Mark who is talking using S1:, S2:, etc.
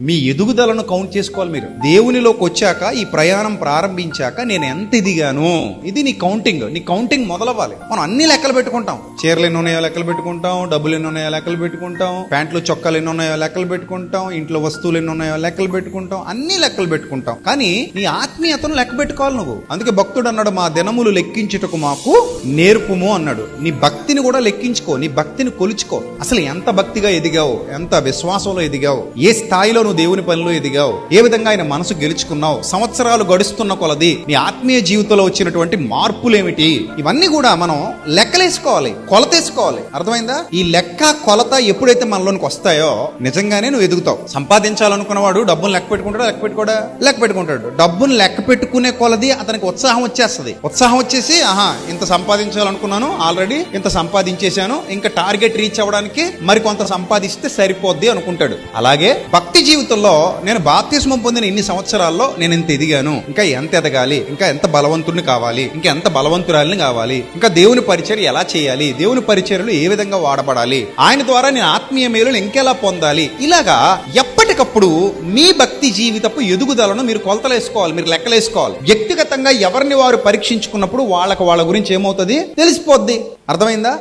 S1: మీ ఎదుగుదలను కౌంట్ చేసుకోవాలి. మీరు దేవునిలోకి వచ్చాక, ఈ ప్రయాణం ప్రారంభించాక నేను ఎంత ఎదిగాను, ఇది నీ కౌంటింగ్ మొదలవ్వాలి. మనం అన్ని లెక్కలు పెట్టుకుంటాం. చీరలు ఎన్ని ఉన్నాయో లెక్కలు పెట్టుకుంటాం, డబ్బులు ఎన్ని ఉన్నాయో లెక్కలు పెట్టుకుంటాం, ప్యాంట్లు చొక్కాలు ఎన్ని ఉన్నాయో లెక్కలు పెట్టుకుంటాం, ఇంట్లో వస్తువులు ఎన్ని ఉన్నాయో లెక్కలు పెట్టుకుంటాం, అన్ని లెక్కలు పెట్టుకుంటాం. కానీ నీ ఆత్మీయతను లెక్క పెట్టుకోవాలి నువ్వు. అందుకే భక్తుడు అన్నాడు, మా దినములు లెక్కించుటకు మాకు నేర్పుము అన్నాడు. నీ భక్తిని కూడా లెక్కించుకో, నీ భక్తిని కొలుచుకో. అసలు ఎంత భక్తిగా ఎదిగావు, ఎంత విశ్వాసంలో ఎదిగావు, ఏ స్థాయిలో నువ్వు దేవుని పనిలో ఎదిగావు, ఏ విధంగా ఆయన మనసు గెలుచుకున్నావు, సంవత్సరాలు గడుస్తున్న కొలది నీ ఆత్మీయ జీవితంలో వచ్చినటువంటి మార్పులేమిటి, ఇవన్నీ కూడా మనం లెక్కలేసుకోవాలి, కొలతేసుకోవాలి. అర్థమైందా? ఈ లెక్క కొలత ఎప్పుడైతే మనలోనికి వస్తాయో నిజంగానే నువ్వు ఎదుగుతావు. సంపాదించాలనుకున్నవాడు డబ్బులు లెక్క పెట్టుకుంటాడు. డబ్బును లెక్క పెట్టుకునే కొలది అతనికి ఉత్సాహం వచ్చేస్తుంది. ఉత్సాహం వచ్చేసి ఇంత సంపాదించాలనుకున్నాను, ఆల్రెడీ ఇంత సంపాదించేశాను, ఇంకా టార్గెట్ రీచ్ అవ్వడానికి మరి కొంత సంపాదిస్తే సరిపోద్ది అనుకుంటాడు. అలాగే భక్తి జీవితంలో నేను బాప్తిస్మం పొందిన ఇన్ని సంవత్సరాల్లో నేను ఇంత ఎదిగాను, ఇంకా ఎంత ఎదగాలి, ఇంకా ఎంత బలవంతుడిని కావాలి, ఇంకా ఎంత బలవంతురాలిని కావాలి, ఇంకా దేవుని పరిచర్య ఎలా చేయాలి, దేవుని పరిచర్యలు ఏ విధంగా వాడబడాలి, ఆయన ద్వారా నేను ఆత్మీయ మేలును ఇంకెలా పొందాలి, ఇలాగా ఎప్పటికప్పుడు మీ భక్తి జీవితపు ఎదుగుదలను మీరు కొలతలేసుకోవాలి, మీరు లెక్కలేసుకోవాలి. వ్యక్తిగతంగా ఎవరిని వారు పరీక్షించుకున్నప్పుడు వాళ్ళ గురించి ఏమవుతుంది తెలిసిపోద్ది. అర్థమైందా?